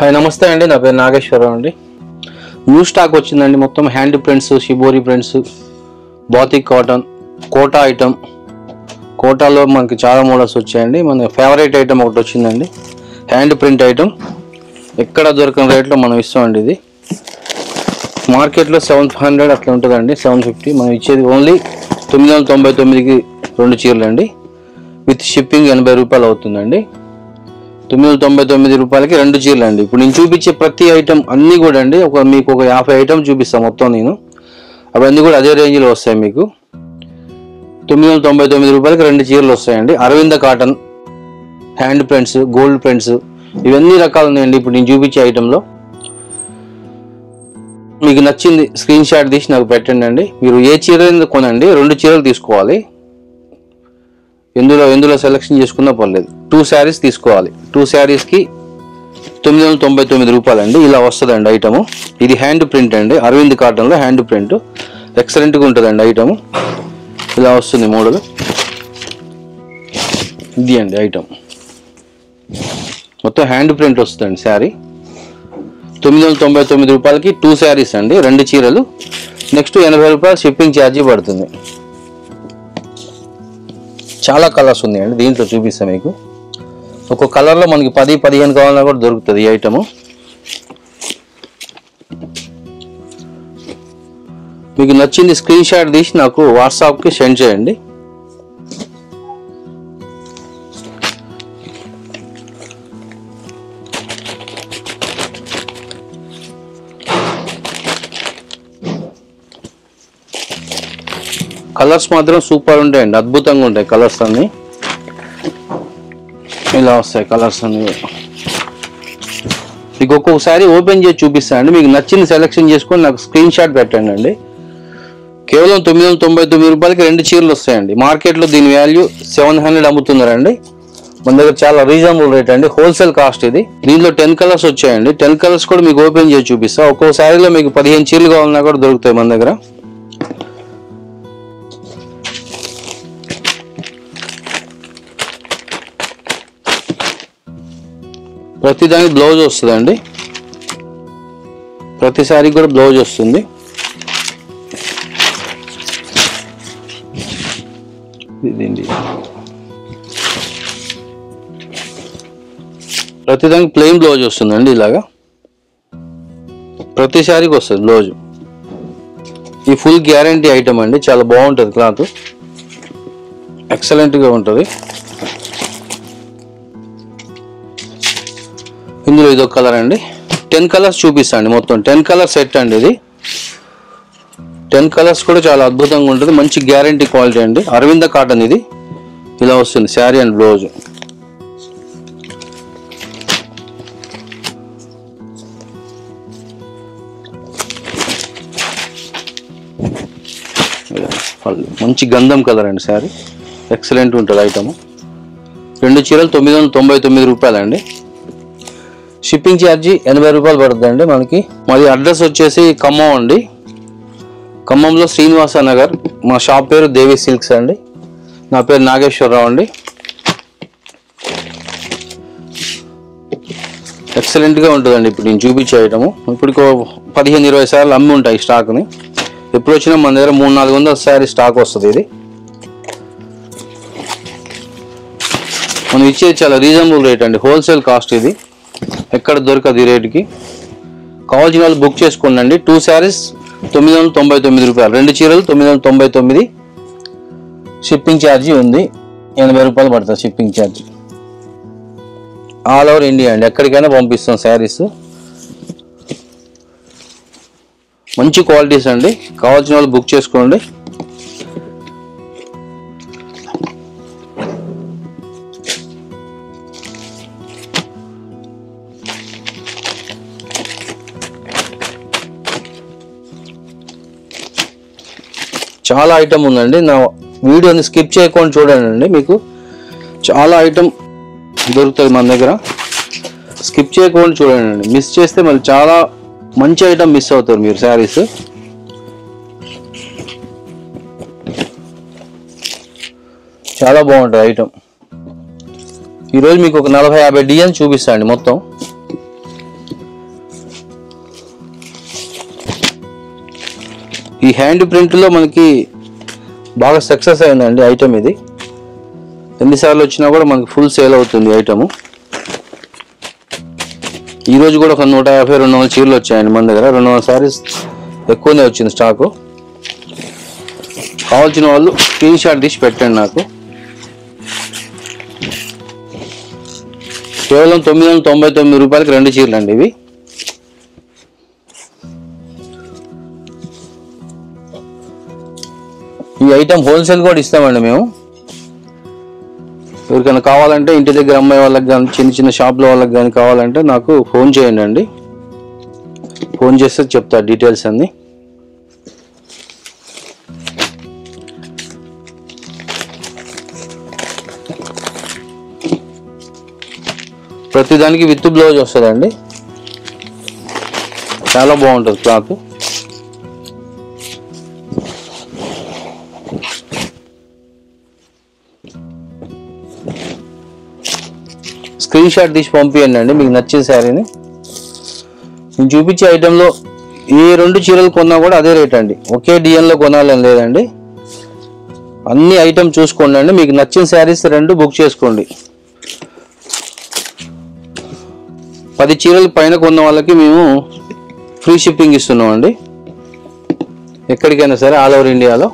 Hi నమస్తే అండి, నా పేరు నాగేశ్వరరావు అండి. న్యూ స్టాక్ వచ్చిందండి. మొత్తం hand prints, shibori prints, batik cotton, Kota item. కోటాలో మనకి చాలా మోడల్స్ వచ్చాయండి. మన ఫేవరెట్ ఐటమ్ ఒకటి వచ్చిందండి, హ్యాండ్ ప్రింట్ ఐటమ్. ఎక్కడ దొరకని రేట్లో మనం ఇస్తామండి. ఇది మార్కెట్లో 700 అట్లా ఉంటుందండి, 750. మనం ఇచ్చేది ఓన్లీ 999కి 2 చీరలు అండి. విత్ షిప్పింగ్ 80 రూపాయలు అవుతుందండి. 999 రూపాయలకి 2 చీరలు అండి. ఇప్పుడు నేను చూపించే ప్రతి ఐటమ్ అన్నీ కూడా అండి, మీకు ఒక 50 ఐటమ్ చూపిస్తాను మొత్తం నేను. అవన్నీ కూడా అదే రేంజ్లో వస్తాయి. మీకు 999 రూపాయలకి 2 చీరలు వస్తాయండి. Aravinda cotton, hand prints, gold prints, ఇవన్నీ రకాలు ఉన్నాయండి ఇప్పుడు నేను చూపించే ఐటెంలో. మీకు నచ్చింది స్క్రీన్ షాట్ తీసి నాకు పెట్టండి అండి. మీరు ఏ చీర కొనండి, 2 చీరలు తీసుకోవాలి. ఎందులో సెలెక్షన్ చేసుకున్నా పర్లేదు. 2 శారీస్ తీసుకోవాలి. 2 శారీస్కి 999 రూపాయలు అండి. ఇలా వస్తుందండి ఐటము. ఇది హ్యాండ్ ప్రింట్ అండి, అరవింద్ కాటన్లో హ్యాండ్ ప్రింట్. ఎక్సలెంట్గా ఉంటుందండి ఐటము. ఇలా వస్తుంది మోడల్. ఇది అండి ఐటమ్, మొత్తం హ్యాండ్ ప్రింట్ వస్తుందండి శారీ. 999 రూపాయలకి 2 శారీస్ అండి, 2 చీరలు. నెక్స్ట్ 80 రూపాయలు షిప్పింగ్ ఛార్జీ పడుతుంది. చాలా కలర్స్ ఉన్నాయండి దీంట్లో, చూపిస్తాను మీకు. ఒక్కొక్క కలర్లో మనకి 10-15 కావాలన్నా కూడా దొరుకుతుంది ఈ ఐటము. మీకు నచ్చింది స్క్రీన్ షాట్ తీసి నాకు వాట్సాప్కి సెండ్ చేయండి. కలర్స్ మాత్రం సూపర్ ఉంటాయండి, అద్భుతంగా ఉంటాయి కలర్స్ అన్నీ. ఇలా వస్తాయి కలర్స్ అన్నీ. మీకు ఒక్కొక్కసారి ఓపెన్ చేసి చూపిస్తానండి. మీకు నచ్చింది సెలెక్షన్ చేసుకొని నాకు స్క్రీన్ షాట్ పెట్టండి అండి. కేవలం 999 రూపాయలకి 2 చీరలు వస్తాయండి. మార్కెట్లో దీని వాల్యూ 700 అమ్ముతున్నారండి. మన దగ్గర చాలా రీజనబుల్ రేట్ అండి, హోల్సేల్ కాస్ట్ ఇది. దీనిలో 10 కలర్స్ వచ్చాయండి. 10 కలర్స్ కూడా మీకు ఓపెన్ చేసి చూపిస్తా. ఒక్కో శారీలో మీకు 15 చీరలు కావాలన్నా కూడా దొరుకుతాయి మన దగ్గర. ప్రతి దానికి బ్లౌజ్ వస్తుందండి, ప్రతి సారీ కూడా బ్లౌజ్ వస్తుంది. ప్రతి దానికి ప్లెయిన్ బ్లౌజ్ వస్తుందండి. ఇలాగా ప్రతి సారీకి వస్తుంది బ్లౌజ్. ఈ ఫుల్ గ్యారంటీ ఐటమ్ అండి, చాలా బాగుంటుంది క్లాత్, ఎక్సలెంట్గా ఉంటుంది. ఇందులో ఇదొక కలర్ అండి. 10 కలర్స్ చూపిస్తాండి, మొత్తం 10 కలర్ సెట్ అండి ఇది. 10 కలర్స్ కూడా చాలా అద్భుతంగా ఉంటుంది, మంచి గ్యారంటీ క్వాలిటీ అండి. అరవింద కాటన్ ఇది. ఇలా వస్తుంది శారీ అండ్ బ్లౌజ్. మంచి గంధం కలర్ అండి శారీ, ఎక్సలెంట్ ఉంటుంది ఐటమ్. 2 చీరలు 999 రూపాయలు అండి. షిప్పింగ్ ఛార్జీ 80 రూపాయలు పడుతుందండి మనకి. మరి అడ్రస్ వచ్చేసి ఖమ్మం అండి. ఖమ్మంలో శ్రీనివాస నగర్. మా షాప్ పేరు దేవి సిల్క్స్ అండి. నా పేరు నాగేశ్వరరావు అండి. ఎక్సలెంట్గా ఉంటుందండి ఇప్పుడు నేను చూపించే ఐటము. ఇప్పుడు 15-20 సార్లు అమ్మి ఉంటాయి స్టాక్ని. ఎప్పుడు వచ్చినా మన దగ్గర 300-400 సారీ స్టాక్ వస్తుంది. ఇది మనం ఇచ్చేది చాలా రీజనబుల్ రేట్ అండి, హోల్సేల్ కాస్ట్ ఇది. ఎక్కడ దొరకదు ఈ రేటుకి. కావాల్సిన వాళ్ళు బుక్ చేసుకోండి. 2 శారీస్ 999 రూపాయలు, 2 చీరలు 999. షిప్పింగ్ ఛార్జీ ఉంది, 80 రూపాయలు పడుతుంది shipping charge. All over India అండి, ఎక్కడికైనా పంపిస్తాం శారీస్. మంచి క్వాలిటీస్ అండి, కావాల్సిన వాళ్ళు బుక్ చేసుకోండి. చాలా ఐటమ్ ఉందండి, నా వీడియోని స్కిప్ చేయకుండా చూడండి. మీకు చాలా ఐటమ్ దొరుకుతుంది మన దగ్గర, స్కిప్ చేయకుండా చూడండి. మిస్ చేస్తే మళ్ళీ చాలా మంచి ఐటమ్ మిస్ అవుతారు మీరు శారీస్. చాలా బాగుంటుంది ఐటమ్. ఈరోజు మీకు ఒక 40-50 డిజైన్స్ చూపిస్తాండి మొత్తం. హ్యాండ్ ప్రింట్లో మనకి బాగా సక్సెస్ అయిందండి ఐటమ్. ఇది ఎన్నిసార్లు వచ్చినా కూడా మనకి ఫుల్ సేల్ అవుతుంది ఐటము. ఈరోజు కూడా ఒక 150-200 చీరలు వచ్చాయండి మన దగ్గర. 200 సారీస్ ఎక్కువనే వచ్చింది స్టాకు. కావాల్సిన వాళ్ళు స్క్రీన్ షాట్ తీసి పెట్టండి నాకు. కేవలం 999 రూపాయలకి 2 చీరలు అండి ఇవి. ఈ ఐటమ్ హోల్సేల్ కూడా ఇస్తామండి మేము. ఎవరికైనా కావాలంటే ఇంటి దగ్గర అమ్మాయి వాళ్ళకి కానీ చిన్న చిన్న షాప్లో వాళ్ళకి కానీ కావాలంటే నాకు ఫోన్ చేయండి అండి. ఫోన్ చేస్తే చెప్తా డీటెయిల్స్ అన్నీ. ప్రతిదానికి విత్ బ్లౌజ్ వస్తుందండి. చాలా బాగుంటుంది క్లాత్. స్క్రీన్ షాట్ తీసి పంపించండి అండి మీకు నచ్చిన శారీని. నేను చూపించే ఐటెంలో ఏ 2 చీరలు కొన్నా కూడా అదే రేట్ అండి. ఒకే డిఎన్లో కొనాలని లేదండి. అన్ని ఐటమ్ చూసుకోండి అండి. మీకు నచ్చిన శారీస్ 2 బుక్ చేసుకోండి. 10 చీరలు పైన కొన్న వాళ్ళకి మేము ఫ్రీ షిప్పింగ్ ఇస్తున్నామండి. ఎక్కడికైనా సరే ఆల్ ఓవర్ ఇండియాలో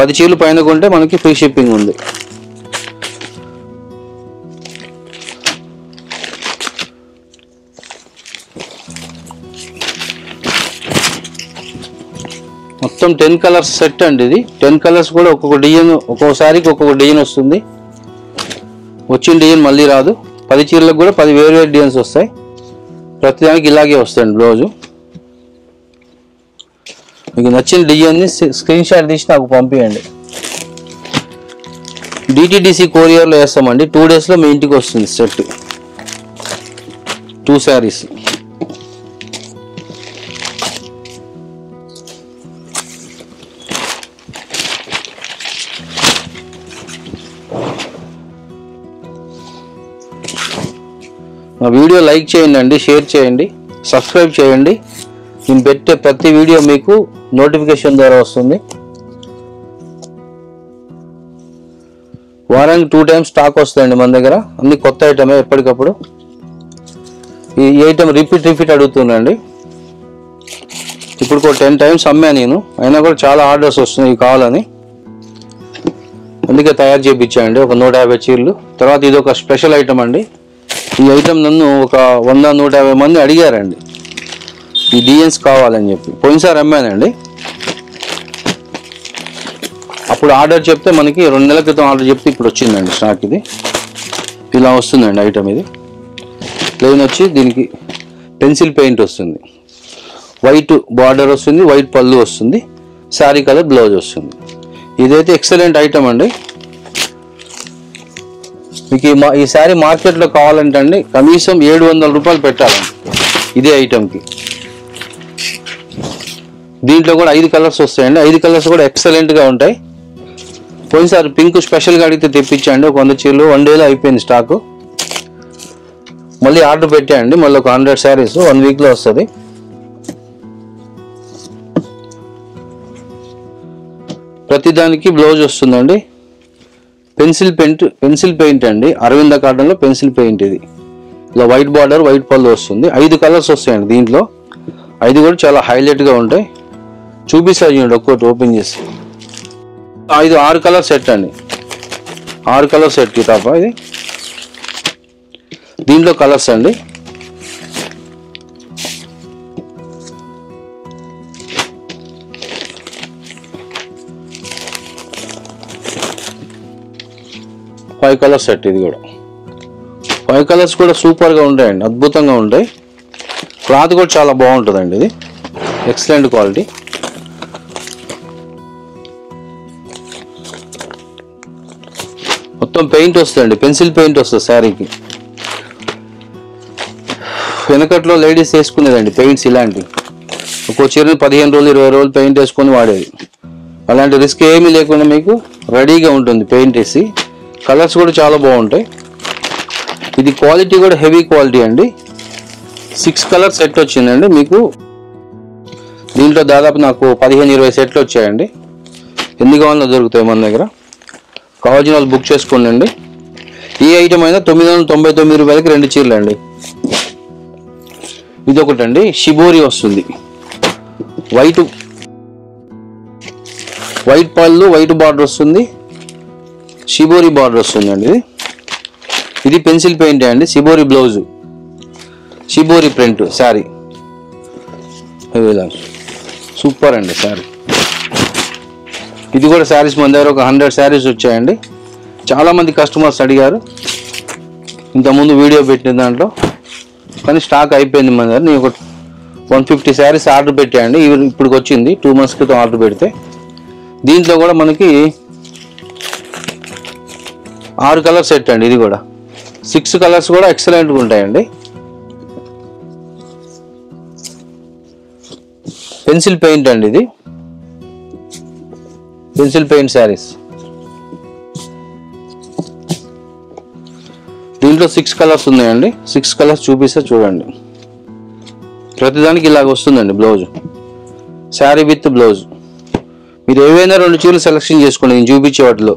10 చీరలు పైన కొంటే మనకి ఫ్రీ షిప్పింగ్ ఉంది. మొత్తం 10 కలర్స్ సెట్ అండి ఇది. 10 కలర్స్ కూడా ఒక్కొక్క డిజైన్, ఒక్కొక్కసారికి ఒక్కొక్క డిజైన్ వస్తుంది. వచ్చిన డిజైన్ మళ్ళీ రాదు. 10 చీరలకు కూడా 10 వేరు వేరు డిజైన్స్ వస్తాయి. ప్రతిదానికి ఇలాగే వస్తాయండి బ్లౌజు. మీకు నచ్చిన డిజైన్ని స్క్రీన్ షాట్ తీసి నాకు పంపించండి. డిటిడిసి కొరియర్లో వేస్తామండి. 2 డేస్లో మీ ఇంటికి వస్తుంది సెట్. 2 శారీస్. మా వీడియో లైక్ చేయండి అండి, షేర్ చేయండి, సబ్స్క్రైబ్ చేయండి. నేను పెట్టే ప్రతి వీడియో మీకు నోటిఫికేషన్ ద్వారా వస్తుంది. వారానికి 2 టైమ్స్ స్టాక్ వస్తుందండి మన దగ్గర. అన్ని కొత్త ఐటమే ఎప్పటికప్పుడు. ఈ ఐటమ్ రిపీట్ అడుగుతుందండి. ఇప్పుడు 10 టైమ్స్ అమ్మా నేను, అయినా కూడా చాలా ఆర్డర్స్ వస్తున్నాయి కావాలని. అందుకే తయారు చేయించాండి ఒక 150 చీరలు. తర్వాత ఇది ఒక స్పెషల్ ఐటమ్ అండి. ఈ ఐటమ్ నన్ను ఒక 100-150 మంది అడిగారండి ఈ డిజైన్స్ కావాలని చెప్పి. పోయినసారి అమ్మానండి. అప్పుడు ఆర్డర్ చెప్తే మనకి 2 నెలల క్రితం ఆర్డర్ చెప్తే ఇప్పుడు వచ్చిందండి స్టాక్. ఇది ఇలా వస్తుందండి ఐటమ్. ఇది ప్లెయిన్ వచ్చి దీనికి పెన్సిల్ పెయింట్ వస్తుంది, వైట్ బార్డర్ వస్తుంది, వైట్ పళ్ళు వస్తుంది, శారీ కలర్ బ్లౌజ్ వస్తుంది. ఇదైతే ఎక్సలెంట్ ఐటమ్ అండి. మీకు ఈ శారీ మార్కెట్లో కావాలంటే అండి కనీసం 700 రూపాయలు పెట్టాలండి ఇదే ఐటమ్కి. దీంట్లో కూడా 5 కలర్స్ వస్తాయండి. 5 కలర్స్ కూడా ఎక్సలెంట్గా ఉంటాయి. పోయినసారి పింక్ స్పెషల్గా అడిగితే తెప్పించండి. ఒక 100 చీరలు 1 డేలో అయిపోయింది స్టాకు. మళ్ళీ ఆర్డర్ పెట్టాయండి. మళ్ళీ ఒక 100 శారీస్ 1 వీక్లో వస్తుంది. ప్రతిదానికి బ్లౌజ్ వస్తుందండి. పెన్సిల్ పెయింట్ అండి. అరవింద కాటన్లో పెన్సిల్ పెయింట్. ఇది ఇలా వైట్ బార్డర్, వైట్ పళ్ళు వస్తుంది. 5 కలర్స్ వస్తాయండి దీంట్లో. 5 కూడా చాలా హైలైట్గా ఉంటాయి. చూపిస్తారు చూడండి ఒక్కొక్కటి ఓపెన్ చేసి. 6 కలర్ సెట్ అండి. 6 కలర్ సెట్ తప్ప ఇది. దీంట్లో కలర్స్ అండి. Five colour set. ఇది కూడా 5 కలర్స్ కూడా సూపర్గా ఉంటాయండి, అద్భుతంగా ఉంటాయి. క్లాత్ కూడా చాలా బాగుంటుందండి. ఇది ఎక్సలెంట్ క్వాలిటీ. మొత్తం పెయింట్ వస్తుందండి, పెన్సిల్ పెయింట్ వస్తుంది శారీకి. వెనకట్లో లేడీస్ వేసుకునేదండి పెయింట్స్ ఇలాంటివి. ఒక్కో చీరని 15 రోజులు 20 రోజులు పెయింట్ వేసుకొని వాడేది. అలాంటి రిస్క్ ఏమీ లేకుండా మీకు రెడీగా ఉంటుంది పెయింట్ వేసి. కలర్స్ కూడా చాలా బాగుంటాయి. ఇది క్వాలిటీ కూడా హెవీ క్వాలిటీ అండి. 6 కలర్ సెట్ వచ్చిందండి మీకు. దీంట్లో దాదాపు నాకు 15-20 సెట్లు వచ్చాయండి. ఎన్ని కావాలో దొరుకుతాయి మన దగ్గర. కావాల్సిన వాళ్ళు బుక్ చేసుకోండి. ఈ ఐటమ్ అయినా 999 రూపాయలకి 2 చీరలు అండి. ఇది ఒకటండి, షిబోరి వస్తుంది. వైట్ పళ్ళు, వైట్ బార్డర్ వస్తుంది, షిబోరి బార్డర్ వస్తుంది అండి. ఇది పెన్సిల్ పెయింట్ అండి. Shibori blouse, shibori print sari. Super అండి శారీ. ఇది కూడా శారీస్ మన దగ్గర ఒక 100 శారీస్ వచ్చాయండి. చాలామంది కస్టమర్స్ అడిగారు ఇంతకుముందు వీడియో పెట్టిన దాంట్లో, కానీ స్టాక్ అయిపోయింది మన దగ్గర. నేను ఒక 150 శారీస్ ఆర్డర్ పెట్టాయండి. ఇప్పుడు వచ్చింది 2 months క్రితం ఆర్డర్ పెడితే. దీంట్లో కూడా మనకి 6 కలర్ సెట్ అండి. ఇది కూడా 6 కలర్స్ కూడా ఎక్సలెంట్గా ఉంటాయండి. పెన్సిల్ పెయింట్ అండి. ఇది పెన్సిల్ పెయింట్ శారీస్. దీంట్లో 6 కలర్స్ ఉన్నాయండి. 6 కలర్స్ చూపిస్తే చూడండి. ప్రతిదానికి ఇలాగ వస్తుందండి బ్లౌజ్, శారీ విత్ బ్లౌజ్. మీరు ఏవైనా 2 చీరలు సెలెక్షన్ చేసుకోండి. నేను చూపించే వాటిలో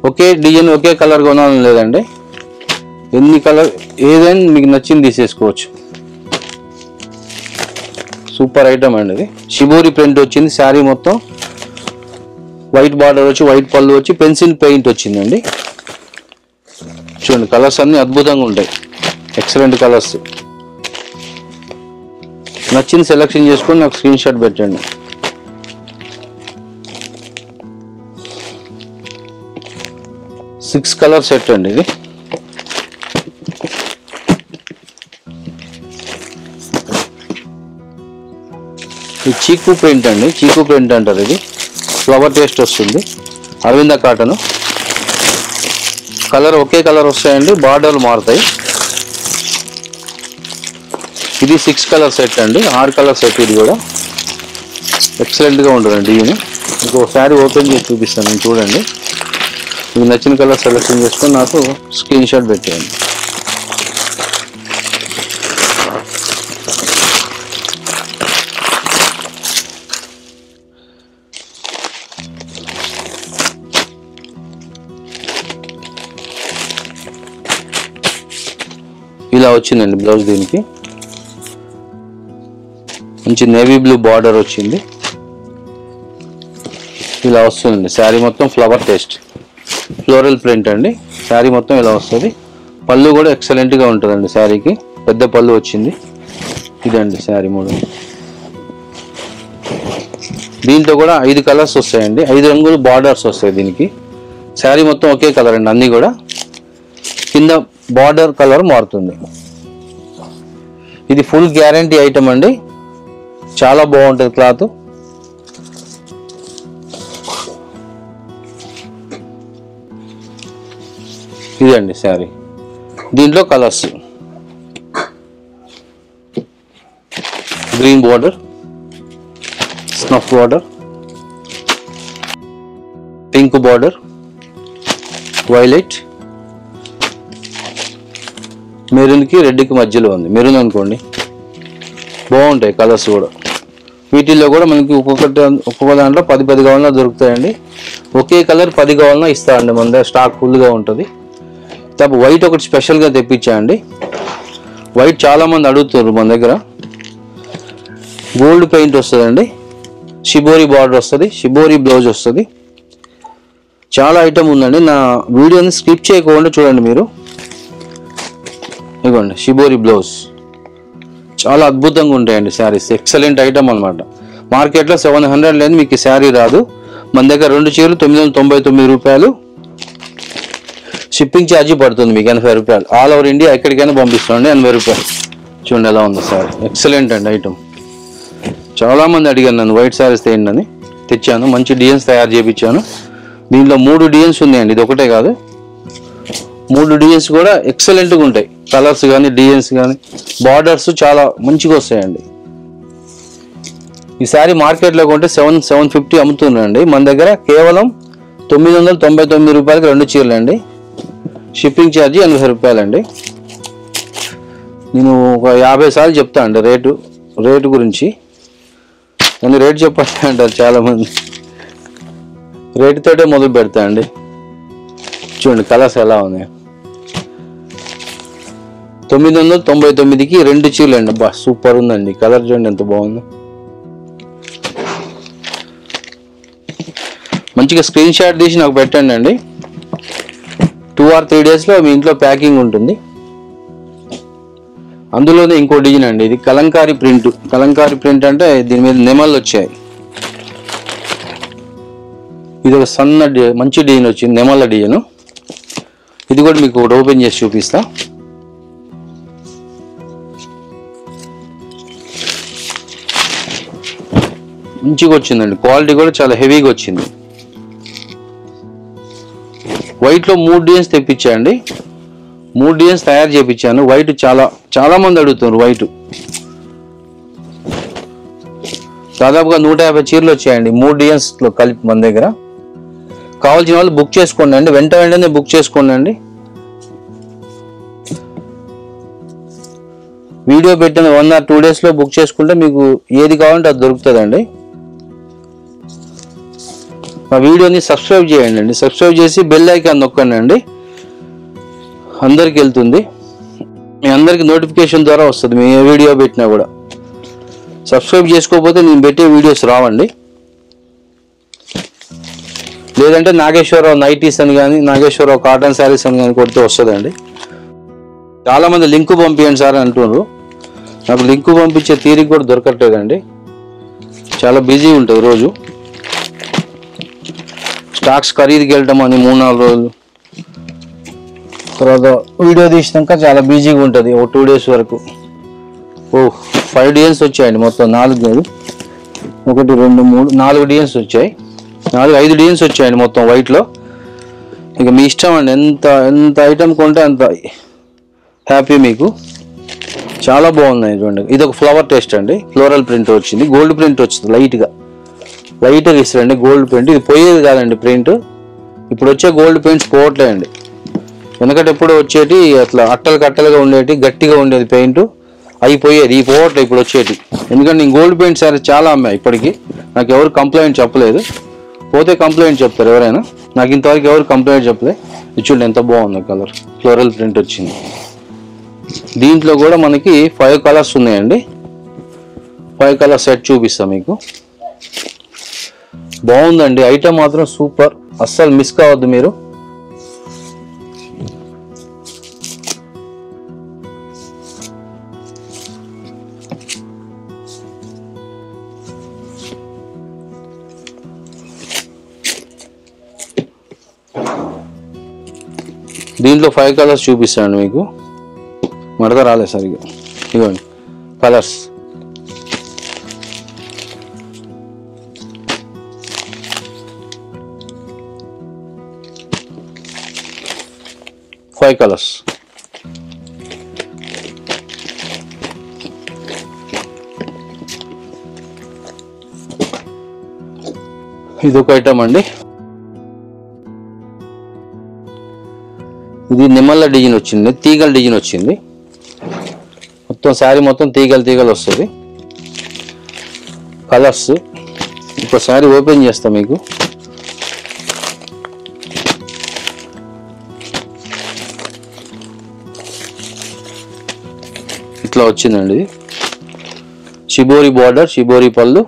ఒకే డిజైన్ ఒకే కలర్ కొనాలని లేదండి. ఎన్ని కలర్ ఏదైనా మీకు నచ్చింది తీసేసుకోవచ్చు. సూపర్ ఐటమ్ అండి. ఇది షిబోరి ప్రింట్ వచ్చింది. శారీ మొత్తం వైట్ బార్డర్ వచ్చి, వైట్ పళ్ళు వచ్చి, పెన్సిల్ పెయింట్ వచ్చిందండి. చూడండి కలర్స్ అన్ని అద్భుతంగా ఉంటాయి, ఎక్సలెంట్ కలర్స్. నచ్చింది సెలెక్షన్ చేసుకొని నాకు స్క్రీన్ షాట్ పెట్టండి. సిక్స్ కలర్ సెట్ అండి. ఇది చీకు ప్రింట్ అండి. చీకు ప్రింట్ అంటారు. ఇది ఫ్లవర్ టేస్ట్ వస్తుంది. అరవింద కాటన్. కలర్ ఒకే కలర్ వస్తాయండి, బార్డర్లు మారుతాయి. ఇది 6 కలర్ సెట్ అండి. 6 కలర్ సెట్. ఇది కూడా ఎక్సలెంట్గా ఉంటుందండి. ఇది ఇంకోసారి ఓపెన్ చేసి చూపిస్తాను, చూడండి. మీకు నచ్చిన కలర్ సెలెక్షన్ చేసుకొని నాకు స్క్రీన్ షాట్ పెట్టేయండి. ఇలా వచ్చిందండి బ్లౌజ్. దీనికి మంచి నేవీ బ్లూ బార్డర్ వచ్చింది. ఇలా వస్తుందండి శారీ మొత్తం. ఫ్లవర్ టేస్ట్ ఫ్లోరల్ ప్రింట్ అండి. శారీ మొత్తం ఇలా వస్తుంది. పళ్ళు కూడా ఎక్సలెంట్గా ఉంటుందండి. శారీకి పెద్ద పళ్ళు వచ్చింది. ఇదండి శారీ మోడల్. దీంట్లో కూడా 5 కలర్స్ వస్తాయండి. 5 రంగులు బార్డర్స్ వస్తాయి దీనికి. శారీ మొత్తం ఒకే కలర్ అండి. అన్నీ కూడా కింద బార్డర్ కలర్ మారుతుంది. ఇది ఫుల్ గ్యారంటీ ఐటమ్ అండి. చాలా బాగుంటుంది క్లాత్. ఇదండి శారీ. దీంట్లో colours green border, snuff border, pink border, violet, మెరూన్కి రెడ్కి మధ్యలో ఉంది. మెరూన్ అనుకోండి, బాగుంటాయి కలర్స్ కూడా. వీటిల్లో కూడా మనకి ఒక్కొక్క దాంట్లో 10 కావాలన్నా దొరుకుతాయండి. ఒకే కలర్ 10 కావాలన్నా ఇస్తారండి. మన దగ్గర స్టాక్ ఫుల్గా ఉంటుంది. తప్ప వైట్ ఒకటి స్పెషల్గా తెప్పించాండి. వైట్ చాలామంది అడుగుతారు. మన దగ్గర గోల్డ్ పెయింట్ వస్తుందండి. షిబోరి బార్డర్ వస్తుంది, షిబోరి బ్లౌజ్ వస్తుంది. చాలా ఐటమ్ ఉందండి. నా వీడియోని స్కిప్ చేయకుండా చూడండి మీరు. ఇదిగోండి షిబోరి బ్లౌజ్. చాలా అద్భుతంగా ఉంటాయండి శారీస్. ఎక్సలెంట్ ఐటమ్ అనమాట. మార్కెట్లో 700 లేదు మీకు శారీ రాదు. మన దగ్గర 2 చీరలు 999 రూపాయలు. షిప్పింగ్ ఛార్జీ పడుతుంది మీకు 80 రూపాయలు. ఆల్ ఓవర్ ఇండియా ఎక్కడికైనా పంపిస్తామండి. 80 రూపాయలు. చూడండి ఎలా ఉంది శారీ. ఎక్సలెంట్ అండి ఐటమ్. చాలామంది అడిగారు నన్ను వైట్ శారీస్ తేయండి అని. తెచ్చాను. మంచి డిజైన్స్ తయారు చేయించాను. దీంట్లో 3 డిజైన్స్ ఉన్నాయండి. ఇది ఒకటే కాదు, 3 డిజైన్స్ కూడా ఎక్సలెంట్గా ఉంటాయి. కలర్స్ కానీ డిజైన్స్ కానీ బార్డర్స్ చాలా మంచిగా వస్తాయండి. ఈ శారీ మార్కెట్లో కొంటే 750 అమ్ముతున్నాండి. మన దగ్గర కేవలం 999 రూపాయలకి 2 చీరలు అండి. షిప్పింగ్ ఛార్జీ 80 రూపాయలండి. నేను ఒక 50 సార్లు చెప్తా అండి రేటు గురించి. కానీ రేట్ చెప్పండి అంటారు చాలామంది. రేటుతోటే మొదలు పెడతా అండి. చూడండి కలర్స్ ఎలా ఉన్నాయి. 999కి 2 చీరలు అండి. అబ్బా సూపర్ ఉందండి. కలర్ చూడండి ఎంత బాగుందో. మంచిగా స్క్రీన్ షాట్ తీసి నాకు పెట్టండి అండి. 2 or 3 డేస్లో మీ ఇంట్లో ప్యాకింగ్ ఉంటుంది. అందులోనే ఇంకో డిజైన్ అండి. ఇది కలంకారీ ప్రింట్. కలంకారీ ప్రింట్ అంటే దీని మీద నెమళ్ళు వచ్చాయి. ఇది ఒక సన్న మంచి డిజైన్ వచ్చింది, నెమళ్ళ డిజైన్. ఇది కూడా మీకు ఒకటి ఓపెన్ చేసి చూపిస్తా. మంచిగా వచ్చిందండి. క్వాలిటీ కూడా చాలా హెవీగా వచ్చింది. వైట్లో 3 డిజైన్స్ తెప్పించాయండి. 3 డిజైన్స్ తయారు చేయించాను. వైట్ చాలా మంది అడుగుతున్నారు. వైట్ దాదాపుగా 150 చీరలు వచ్చాయండి 3 డిజైన్స్లో కలిపి మన దగ్గర. కావాల్సిన వాళ్ళు బుక్ చేసుకోండి అండి. వెంటనే బుక్ చేసుకోండి అండి. వీడియో పెట్టిన 1 or 2 డేస్లో బుక్ చేసుకుంటే మీకు ఏది కావాలంటే అది దొరుకుతుందండి. మా వీడియోని సబ్స్క్రైబ్ చేయండి అండి. సబ్స్క్రైబ్ చేసి బెల్ ఐకాన్ నొక్కండి అండి. అందరికి వెళ్తుంది. మీ అందరికి నోటిఫికేషన్ ద్వారా వస్తుంది. మీ ఏ వీడియో పెట్టినా కూడా. సబ్స్క్రైబ్ చేసుకోకపోతే నేను పెట్టే వీడియోస్ రావండి. లేదంటే నాగేశ్వరరావు నైటీస్ అని కానీ, నాగేశ్వరరావు కాటన్ శారీస్ అని కానీ కొడితే వస్తుందండి. చాలామంది లింకు పంపించండి సార్ అంటున్నారు. నాకు లింకు పంపించే తీరిక కూడా దొరకట్లేదండి. చాలా బిజీ ఉంటుంది రోజు. స్టాక్స్ ఖరీదుకి వెళ్ళటం అని 3-4 రోజులు, తర్వాత వీడియో తీసినాక చాలా బిజీగా ఉంటుంది. ఒక 2 డేస్ వరకు. 5 డిజైన్స్ వచ్చాయండి మొత్తం. 4 కాదు, 1 2 3 4 డిజైన్స్ వచ్చాయి. 5 డిజైన్స్ వచ్చాయండి మొత్తం వైట్లో. ఇక మీ ఇష్టం అండి. ఎంత ఐటమ్ కొంటే అంత హ్యాపీ మీకు. చాలా బాగున్నాయి చూడండి. ఇది ఒక ఫ్లవర్ టేస్ట్ అండి. ఫ్లోరల్ ప్రింట్ వచ్చింది. గోల్డ్ ప్రింట్ వచ్చింది. లైట్గా ఇస్తారండి గోల్డ్ ప్రింట్. ఇది పోయేది కాదండి ప్రింట్. ఇప్పుడు వచ్చే గోల్డ్ పెయింట్స్ పోవట్లేదండి. ఎందుకంటే ఎప్పుడు వచ్చేటి అట్లా అట్టలుగా ఉండేటి, గట్టిగా ఉండేది పెయింట్. అయిపోయేది. ఈ పోవట్లేదు ఇప్పుడు వచ్చేటి. ఎందుకంటే నేను గోల్డ్ పెయింట్ సారీ చాలా అమ్మాయి ఇప్పటికీ. నాకు ఎవరు కంప్లైంట్ చెప్పలేదు. పోతే కంప్లైంట్ చెప్తారు ఎవరైనా. నాకు ఇంతవరకు ఎవరు కంప్లైంట్ చెప్పలేదు. చూడండి ఎంత బాగుంది కలర్. ఫ్లోరల్ ప్రింట్ వచ్చింది. దీంట్లో కూడా మనకి 5 కలర్స్ ఉన్నాయండి. 5 కలర్ సెట్ చూపిస్తాం మీకు. బాగుందండి. ఐటమ్ మాత్రం సూపర్. అస్సలు మిస్ కావద్దు మీరు. దీంట్లో 5 కలర్స్ చూపిస్తాను మీకు. మడత రాలేదు సరిగా. ఇవ్వండి కలర్స్. Five colours. ఇదొక ఐటమ్ అండి. ఇది నిమ్మల డిజైన్ వచ్చింది. తీగల డిజైన్ వచ్చింది. మొత్తం శారీ మొత్తం తీగలు వస్తుంది. కలర్స్ ఇప్పుడు శారీ ఓపెన్ చేస్తా మీకు. ఇట్లా వచ్చిందండి. షిబోరి బార్డర్, షిబోరి పళ్ళు,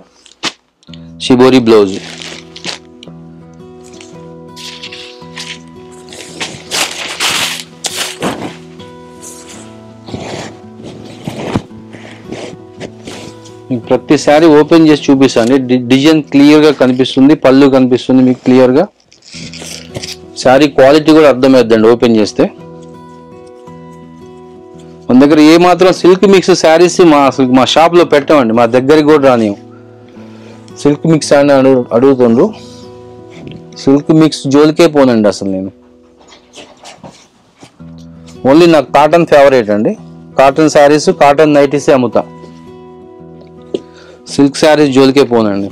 షిబోరి బ్లౌజ్. ప్రతిసారి ఓపెన్ చేసి చూపిస్తాను. డిజైన్ క్లియర్గా కనిపిస్తుంది, పళ్ళు కనిపిస్తుంది మీకు క్లియర్గా. శారీ క్వాలిటీ కూడా అర్థమవుతుందండి ఓపెన్ చేస్తే. మన దగ్గర ఏమాత్రం సిల్క్ మిక్స్ శారీస్ మా షాప్లో పెట్టామండి. మా దగ్గరికి కూడా రానియం. సిల్క్ మిక్స్ అని అడుగుతుండ్రు. సిల్క్ మిక్స్ జోలికే పోనండి అసలు నేను. ఓన్లీ నాకు కాటన్ ఫేవరేట్ అండి. కాటన్ శారీస్, కాటన్ నైటీస్ అమ్ముతా. సిల్క్ శారీస్ జోలికే పోనండి.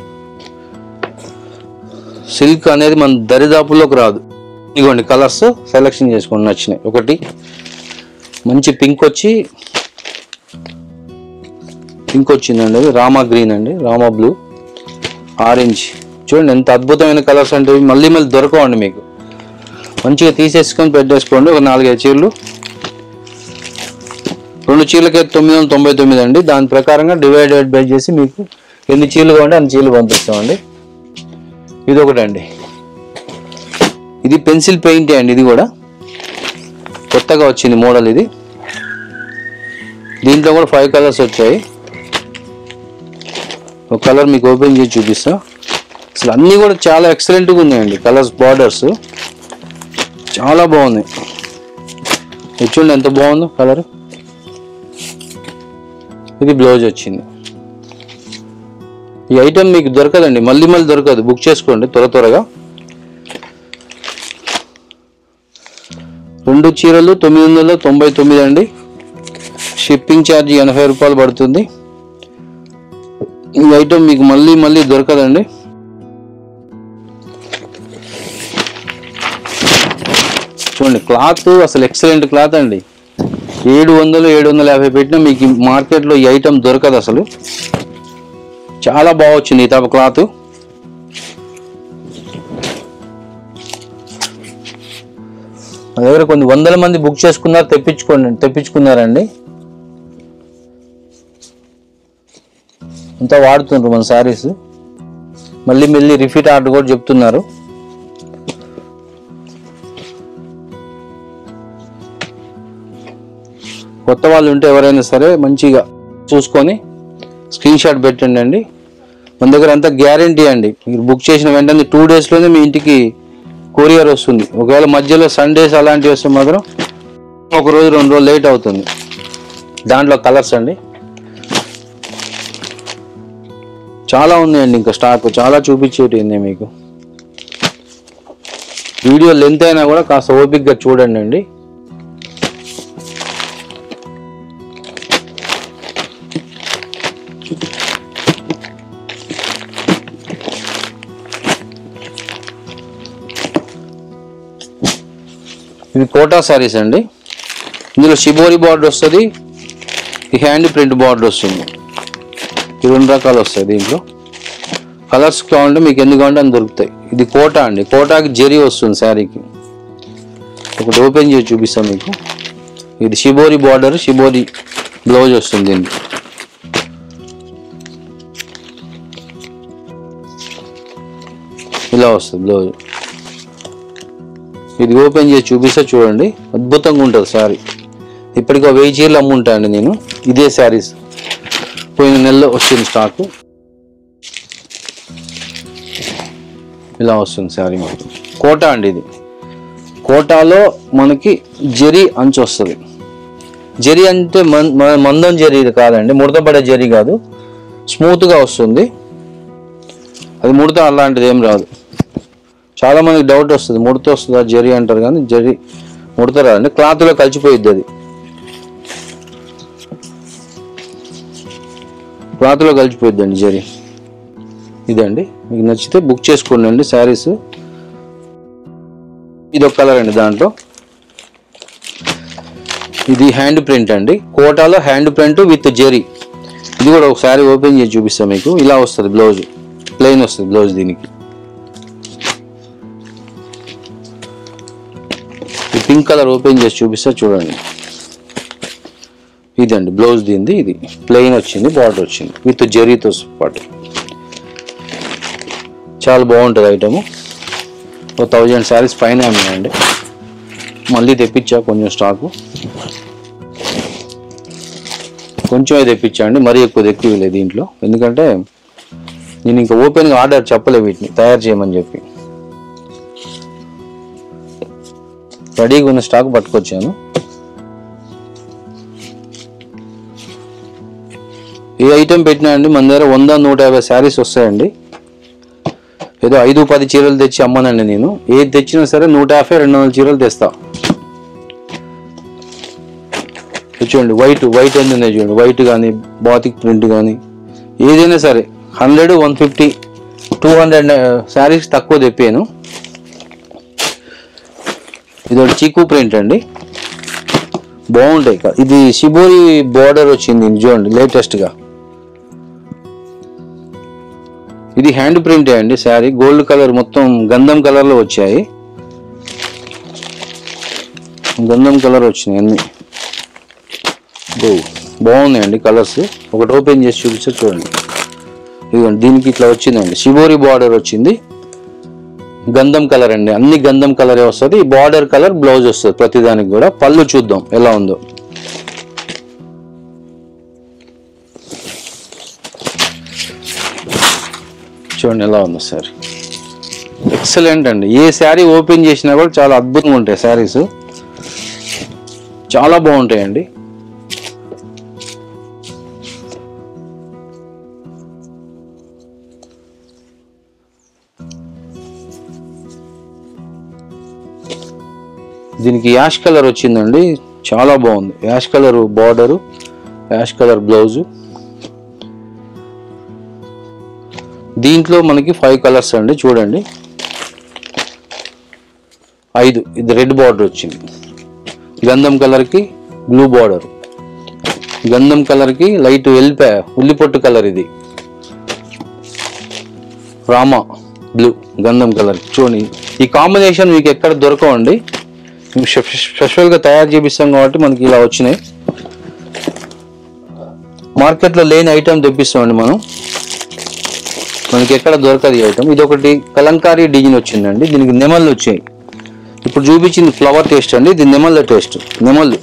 సిల్క్ అనేది మన దరిదాపుల్లోకి రాదు. ఇదిగోండి కలర్స్ సెలెక్షన్ చేసుకోండి నచ్చినాయి. ఒకటి మంచి పింక్ వచ్చిందండి. అది రామా గ్రీన్ అండి, రామా బ్లూ. ఆరెంజ్. చూడండి ఎంత అద్భుతమైన కలర్స్ అంటే మళ్ళీ మళ్ళీ దొరకవండి మీకు. మంచిగా తీసేసుకొని పెట్టేసుకోండి. ఒక 4-5 చీరలు. 2 చీరలకి 999 అండి. దాని ప్రకారంగా డివైడెడ్ బై చేసి మీకు ఎన్ని చీరలు కావాలంటే అన్ని చీరలు పంపిస్తామండి. ఇది ఒకటండి. ఇది పెన్సిల్ పెయింట్ అండి. ఇది కూడా కొత్తగా వచ్చింది మోడల్. ఇది దీంట్లో కూడా 5 కలర్స్ వచ్చాయి. ఒక కలర్ మీకు ఓపెన్ చేసి చూపిస్తా. అసలు అన్నీ కూడా చాలా ఎక్సలెంట్గా ఉన్నాయండి. కలర్స్, బార్డర్స్ చాలా బాగుంది. చూడండి ఎంత బాగుందో కలర్. ఇది బ్లౌజ్ వచ్చింది. ఈ ఐటెం మీకు దొరకదండి, మళ్ళీ మళ్ళీ దొరకదు. బుక్ చేసుకోండి త్వరగా. 2 చీరలు 999 అండి. షిప్పింగ్ ఛార్జ్ 80 రూపాయలు పడుతుంది. ఈ ఐటెం మీకు మళ్ళీ మళ్ళీ దొరకదండి. చూడండి క్లాత్ అసలు ఎక్సలెంట్ క్లాత్ అండి. 700-750 పెట్టినా మీకు మార్కెట్లో ఈ ఐటెం దొరకదు అసలు. చాలా బాగా వచ్చింది ఈ టైప్ క్లాత్. మా దగ్గర కొన్ని 100 మంది బుక్ చేసుకున్నారు, తెప్పించుకున్నారండి. అంతా వాడుతున్నారు మన శారీస్. మళ్ళీ రిపీట్ ఆర్డర్ కూడా చెప్తున్నారు. కొత్త వాళ్ళు ఉంటే ఎవరైనా సరే మంచిగా చూసుకొని స్క్రీన్ షాట్ పెట్టండి అండి. మన దగ్గర అంతా గ్యారంటీ అండి. మీరు బుక్ చేసిన వెంటనే 2 డేస్లోనే మీ ఇంటికి కొరియర్ వస్తుంది. ఒకవేళ మధ్యలో సండేస్ అలాంటివి వస్తే మాత్రం 1 రోజు 2 రోజులు లేట్ అవుతుంది. దాంట్లో కలర్స్ అండి చాలా ఉన్నాయండి. ఇంకా స్టాక్ చాలా చూపించేటి ఉన్నాయి మీకు. వీడియో లెంత్ అయినా కూడా కాస్త ఓపికగా చూడండి అండి. ఇది కోటా సారీస్ అండి. ఇందులో షిబోరి బార్డర్ వస్తుంది, ఈ హ్యాండ్ ప్రింట్ బార్డర్ వస్తుంది. ఈ 2 రకాలు వస్తాయి. దీంట్లో కలర్స్ కావాలంటే మీకు ఎన్ని కావాలంటే అని దొరుకుతాయి. ఇది కోటా అండి. కోటాకి జరీ వస్తుంది శారీకి. ఒకటి ఓపెన్ చేసి చూపిస్తాం మీకు. ఇది షిబోరి బార్డర్, షిబోరి బ్లౌజ్ వస్తుంది. దీనికి ఇలా వస్తుంది బ్లౌజ్. ఇది ఓపెన్ చేసి చూపిస్తే చూడండి అద్భుతంగా ఉంటుంది శారీ. ఇప్పటికి 1000 చీరలు అమ్ముంటాయండి నేను. ఇదే శారీస్ పోయిన నెలలో వచ్చింది స్టాకు. ఇలా వస్తుంది శారీ మనకి. కోటా అండి ఇది. కోటాలో మనకి జరీ అంచు వస్తుంది. జరీ అంటే మందం జరీ ఇది కాదండి, ముడతపడే జరీ కాదు, స్మూత్గా వస్తుంది. అది ముడత అలాంటిది ఏం రాదు. చాలా మందికి డౌట్ వస్తుంది, ముడత వస్తుందా జరీ అంటారు, కానీ జరీ ముడత రాదండి. క్లాత్లో కలిసిపోయిద్ది. అది క్లాత్లో కలిసిపోయిద్దండి జరీ. ఇదండి మీకు నచ్చితే బుక్ చేసుకోండి అండి శారీస్. ఇది ఒక కలర్ అండి. దాంట్లో ఇది హ్యాండ్ ప్రింట్ అండి. కోటాలో హ్యాండ్ ప్రింట్ విత్ జరీ. ఇది కూడా ఒకసారి ఓపెన్ చేసి చూపిస్తాం మీకు. ఇలా వస్తుంది బ్లౌజ్, ప్లెయిన్ వస్తుంది బ్లౌజ్. దీనికి ఈ పింక్ కలర్ ఓపెన్ చేసి చూపిస్తా చూడండి. ఇదండి బ్లౌజ్ దీనిది. ఇది ప్లెయిన్ వచ్చింది, బార్డర్ వచ్చింది విత్ జరీతో పాటు. చాలా బాగుంటుంది ఐటము. 1000 శారీస్ పైన ఉన్నాయండి. మళ్ళీ తెప్పించా కొంచెం స్టాకు. కొంచెమే తెప్పించా అండి, మరీ ఎక్కువ లేదు దీంట్లో. ఎందుకంటే నేను ఇంకా ఓపెన్గా ఆర్డర్ చెప్పలే వీటిని తయారు చేయమని చెప్పి. రెడీగా ఉన్న స్టాక్ పట్టుకొచ్చాను. ఏ ఐటెం పెట్టినా అండి మన దగ్గర 100-150 శారీస్ వస్తాయండి. ఏదో 5-10 చీరలు తెచ్చి అమ్మనండి నేను. ఏది తెచ్చినా సరే 150-200 చీరలు తెస్తా. చూడండి వైట్ ఎంత ఉన్నాయి చూడండి. వైట్ కానీ బాతిక్ ప్రింట్ కానీ ఏదైనా సరే 100-150-200 శారీస్ తక్కువ తెప్పాను. ఇది ఒక చీకు ప్రింట్ అండి, బాగుంటాయి. ఇది షిబోరి బార్డర్ వచ్చింది చూడండి లేటెస్ట్గా. ఇది హ్యాండ్ ప్రింటే అండి శారీ. గోల్డ్ కలర్ మొత్తం గంధం కలర్లో వచ్చాయి. గంధం కలర్ వచ్చినాయి అన్ని. బాగున్నాయండి కలర్స్. ఒకటి ఓపెన్ చేసి చూపిస్తే చూడండి. ఇదిగోండి దీనికి ఇట్లా వచ్చిందండి. షిబోరి బార్డర్ వచ్చింది. గంధం కలర్ అండి. అన్ని గంధం కలరే వస్తుంది. బార్డర్ కలర్ బ్లౌజ్ వస్తుంది ప్రతిదానికి కూడా. పళ్ళు చూద్దాం ఎలా ఉందో. చూడండి ఎలా ఉందో శారీ. ఎక్సలెంట్ అండి. ఏ శారీ ఓపెన్ చేసినా కూడా చాలా అద్భుతంగా ఉంటాయి శారీస్. చాలా బాగుంటాయండి. దీనికి యాష్ కలర్ వచ్చిందండి. చాలా బాగుంది. Ash colour border, ash colour blouse. దీంట్లో మనకి 5 కలర్స్ అండి. చూడండి 5. ఇది రెడ్ బార్డర్ వచ్చింది. గంధం కలర్కి బ్లూ బార్డర్, గంధం కలర్కి లైట్ ఉల్లిపొట్టు కలర్, ఇది రామా బ్లూ గంధం కలర్. చూడండి ఈ కాంబినేషన్ మీకు ఎక్కడ దొరకవండి. స్పెషల్గా తయారు చేపిస్తాం కాబట్టి మనకి ఇలా వచ్చినాయి. మార్కెట్లో లేని ఐటమ్ తెప్పిస్తామండి మనం. మనకి ఎక్కడ దొరకదు ఈ ఐటమ్. ఇది ఒకటి కలంకారీ డిజైన్ వచ్చిందండి. దీనికి నెమళ్ళు వచ్చాయి. ఇప్పుడు చూపించింది ఫ్లవర్ టేస్ట్ అండి. ఇది నెమళ్ళ టేస్ట్. నెమళ్ళు,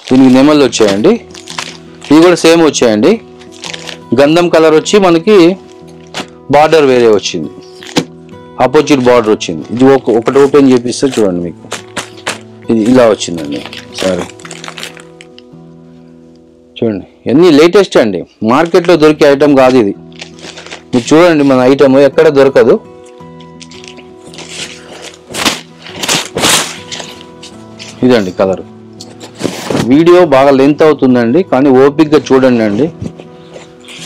దీనికి నెమళ్ళు వచ్చాయండి. ఇవి కూడా సేమ్ వచ్చాయండి. గంధం కలర్ వచ్చి మనకి బార్డర్ వేరే వచ్చింది. ఆపోజిట్ బార్డర్ వచ్చింది. ఇది ఒకటి ఓపెన్ చేపిస్తే చూడండి మీకు. ఇది ఇలా వచ్చిందండి సరే. చూడండి ఎన్ని లేటెస్ట్ అండి. మార్కెట్లో దొరికే ఐటమ్ కాదు ఇది. మీరు చూడండి మన ఐటమ్ ఎక్కడ దొరకదు. ఇదండి కలర్. వీడియో బాగా లెంత్ అవుతుందండి, కానీ ఓపిక్గా చూడండి అండి.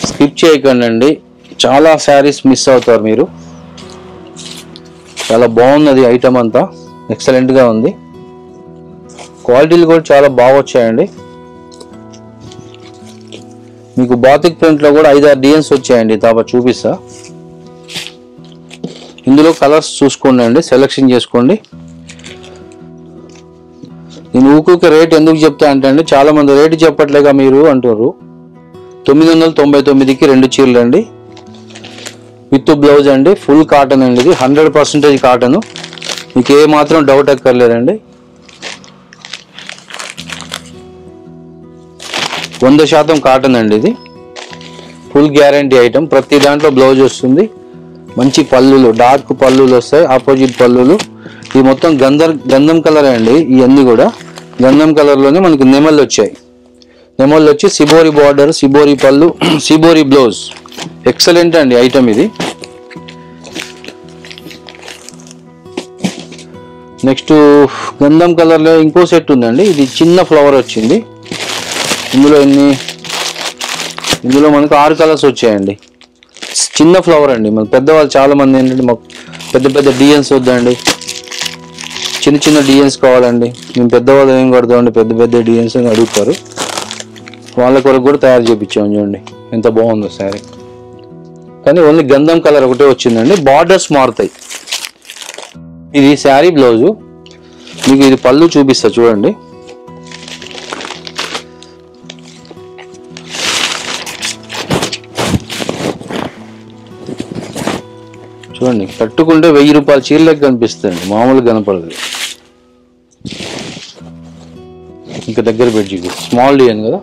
స్కిప్ చేయకండి అండి. చాలా శారీస్ మిస్ అవుతారు మీరు. చాలా బాగున్నది ఐటమ్ అంతా. ఎక్సలెంట్గా ఉంది. క్వాలిటీలు కూడా చాలా బాగా వచ్చాయండి. మీకు బాతిక్ ప్రింట్లో కూడా 5-6 డిజైన్స్ వచ్చాయండి. తాప చూపిస్తా. ఇందులో కలర్స్ చూసుకోండి అండి, సెలెక్షన్ చేసుకోండి. నేను ఊకే రేట్ ఎందుకు చెప్తా అంటే అండి, చాలా మంది రేటు చెప్పట్లేగా మీరు అంటారు. 999కి 2 చీరలు అండి, విత్ బ్లౌజ్ అండి. ఫుల్ కాటన్ అండి. ఇది 100% కాటన్. మీకు ఏ మాత్రం డౌట్ అక్కర్లేదండి. 100% కాటన్ అండి. ఇది ఫుల్ గ్యారంటీ ఐటమ్. ప్రతి దాంట్లో బ్లౌజ్ వస్తుంది. మంచి పళ్ళులు, డార్క్ పళ్ళులు వస్తాయి, ఆపోజిట్ పళ్ళులు. ఇది మొత్తం గంధం కలర్ అండి. ఇవన్నీ కూడా గంధం కలర్లోనే మనకి నెమళ్ళు వచ్చాయి. నెమళ్ళు వచ్చి సిబోరి బార్డర్, సిబోరి పళ్ళు, సిబోరి బ్లౌజ్. ఎక్సలెంట్ అండి ఐటమ్ ఇది. నెక్స్ట్ గంధం కలర్లో ఇంకో సెట్ ఉందండి. ఇది చిన్న ఫ్లవర్ వచ్చింది. ఇందులో మనకు 6 కలర్స్ వచ్చాయండి. చిన్న ఫ్లవర్ అండి. మన పెద్దవాళ్ళు చాలా మంది ఏంటంటే మాకు పెద్ద పెద్ద డిజైన్స్ వద్దండి, చిన్న చిన్న డిజైన్స్ కావాలండి. మేము పెద్దవాళ్ళు ఏం కడతామండి, పెద్ద పెద్ద డిజైన్స్ అని అడుగుతారు. వాళ్ళ కొరకు కూడా తయారు చేయించాము. చూడండి ఎంత బాగుందో శారీ. కానీ ఓన్లీ గంధం కలర్ ఒకటే వచ్చిందండి. బార్డర్స్ మారుతాయి. ఇది శారీ బ్లౌజు. మీకు ఇది పళ్ళు చూపిస్తా చూడండి. చూడండి కట్టుకుంటే 1000 రూపాయల చీరలకు కనిపిస్తుంది, మామూలుగా కనపడదు. ఇంకా దగ్గర పెట్టి స్మాల్ డిజైన్ కదా.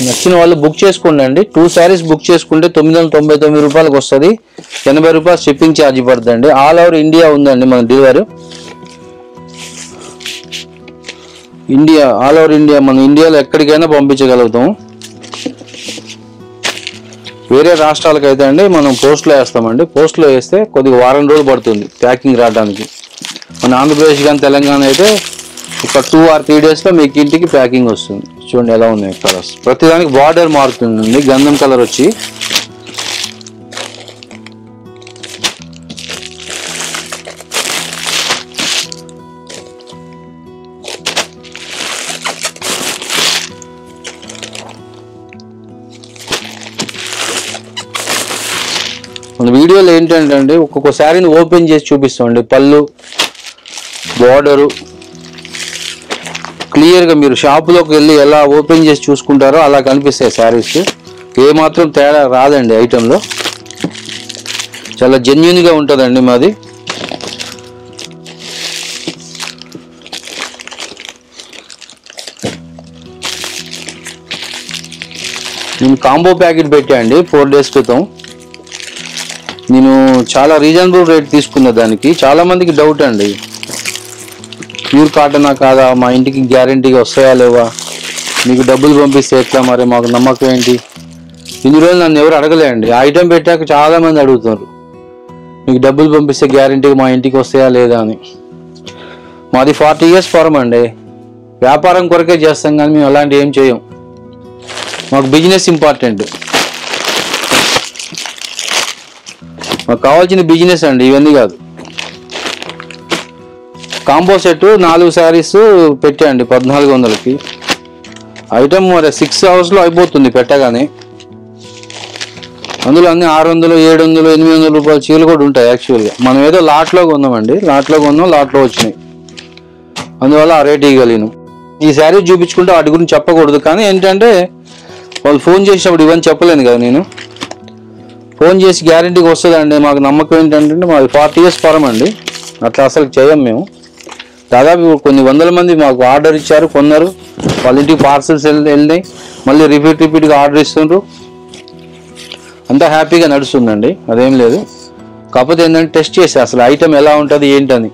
నచ్చిన వాళ్ళు బుక్ చేసుకోండి అండి. 2 శారీస్ బుక్ చేసుకుంటే 999 రూపాయలకు వస్తుంది. 80 రూపాయలు షిప్పింగ్ ఛార్జ్ పడుతుందండి. ఆల్ ఓవర్ ఇండియా ఉందండి మన డెలివరీ. ఆల్ ఓవర్ ఇండియా, మన ఇండియాలో ఎక్కడికైనా పంపించగలుగుతాం. వేరే రాష్ట్రాలకు అయితే అండి మనం పోస్ట్లో వేస్తామండి. పోస్ట్లో వేస్తే కొద్దిగా వారం రోజులు పడుతుంది ప్యాకింగ్ రావడానికి. మన ఆంధ్రప్రదేశ్ కానీ తెలంగాణ అయితే ఒక 2 or 3 డేస్లో మీకు ఇంటికి ప్యాకింగ్ వస్తుంది. చూడండి ఎలా ఉన్నాయి కలర్స్. ప్రతిదానికి బార్డర్ మారుతుందండి. గంధం కలర్ వచ్చి మన వీడియోలో ఏంటంటే ఒక్కొక్క శారీని ఓపెన్ చేసి చూపిస్తామండి. పళ్ళు, బార్డరు క్లియర్గా మీరు షాపులోకి వెళ్ళి ఎలా ఓపెన్ చేసి చూసుకుంటారో అలా కనిపిస్తాయి శారీస్. ఏమాత్రం తేడా రాదండి ఐటెంలో. చాలా జెన్యూన్గా ఉంటుందండి మాది. నేను కాంబో ప్యాకెట్ పెట్టాండి 4 days క్రితం. నేను చాలా రీజనబుల్ రేట్ తీసుకున్న దానికి. చాలామందికి డౌట్ అండి, ప్యూర్ కాటనా కాదా, మా ఇంటికి గ్యారంటీగా వస్తాయా లేవా, మీకు డబ్బులు పంపిస్తే ఎట్లా, మరి మాకు నమ్మకం ఏంటి. ఇన్ని రోజులు నన్ను ఎవరు అడగలేండి. ఆ ఐటెం పెట్టాక చాలామంది అడుగుతున్నారు, మీకు డబ్బులు పంపిస్తే గ్యారంటీగా మా ఇంటికి వస్తాయా లేదా అని. మాది 40 years ఫార్మ్ అండి. వ్యాపారం కొరకే చేస్తాం కానీ మేము అలాంటివి ఏం చేయం. మాకు బిజినెస్ ఇంపార్టెంట్. మాకు కావాల్సిన బిజినెస్ అండి, ఇవన్నీ కాదు. కాంబో సెట్ 4 శారీస్ పెట్టండి 1400కి. ఐటమ్ మరి 6 hours అయిపోతుంది పెట్టగానే. అందులో అన్ని 600, 700, 800 రూపాయల చీరలు కూడా ఉంటాయి. యాక్చువల్గా మనం ఏదో లాట్లో కొన్నామండి, లాట్లో వచ్చినాయి, అందువల్ల ఆ రేట్ ఇవ్వగలిగాను. ఈ శారీ చూపించుకుంటే వాటి గురించి చెప్పకూడదు, కానీ ఏంటంటే వాళ్ళు ఫోన్ చేసినప్పుడు ఇవన్నీ చెప్పలేను కదా. నేను ఫోన్ చేసి గ్యారంటీగా వస్తుందండి, మాకు నమ్మకం ఏంటంటే మాది 40 years ఫారం అండి, అట్లా అసలు చేయం మేము. దాదాపు కొన్ని వందల మంది మాకు ఆర్డర్ ఇచ్చారు, కొన్నారు, వాళ్ళ ఇంటికి పార్సల్స్ వెళ్ళినాయి, మళ్ళీ రిపీట్గా ఆర్డర్ ఇస్తుండ్రు. అంతా హ్యాపీగా నడుస్తుందండి, అదేం లేదు. కాకపోతే ఏంటంటే టెస్ట్ చేసి అసలు ఐటమ్ ఎలా ఉంటుంది ఏంటని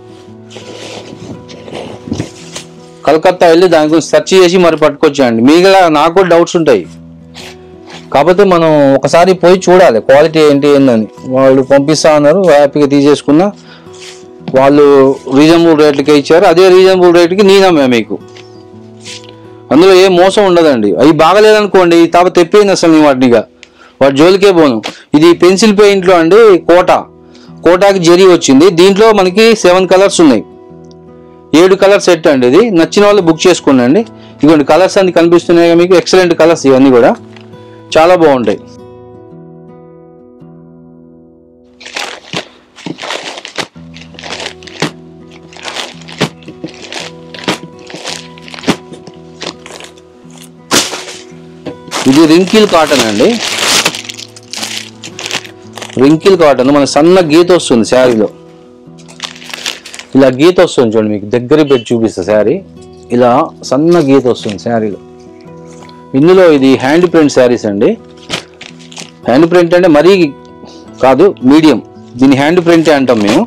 కలకత్తా వెళ్ళి దాని గురించి సెర్చ్ చేసి మరి పట్టుకొచ్చాండి. మిగతా నాకు కూడా డౌట్స్ ఉంటాయి, కాకపోతే మనం ఒకసారి పోయి చూడాలి క్వాలిటీ ఏంటని. వాళ్ళు పంపిస్తా అన్నారు, హ్యాపీగా తీసేసుకున్నా. వాళ్ళు రీజనబుల్ రేట్లకే ఇచ్చారు, అదే రీజనబుల్ రేట్కి నేనమ్మా మీకు. అందులో ఏం మోసం ఉండదండి. అవి బాగలేదనుకోండి తాప తెప్పింది అసలు నేను వాటి జోలికే పోను. ఇది పెన్సిల్ పెయింట్లో అండి, కోటాకి జరీ వచ్చింది. దీంట్లో మనకి 7 కలర్స్ ఉన్నాయి, 7 కలర్ సెట్ అండి. ఇది నచ్చిన వాళ్ళు బుక్ చేసుకోండి. ఇదిగోండి కలర్స్ అన్ని కనిపిస్తున్నాయి మీకు, ఎక్సలెంట్ కలర్స్ ఇవన్నీ కూడా చాలా బాగుంటాయి. ఇది రింకిల్ కాటన్ అండి. రింకిల్ కాటన్ మన సన్న గీత వస్తుంది శారీలో, ఇలా గీత వస్తుంది చూడండి. మీకు దగ్గర పెట్టి చూపిస్తా శారీ, ఇలా సన్న గీత వస్తుంది శారీలో. ఇందులో ఇది హ్యాండ్ ప్రింట్ శారీస్ అండి. హ్యాండ్ ప్రింట్ అంటే మరీ కాదు, మీడియం, దీన్ని హ్యాండ్ ప్రింటే అంటాం మేము.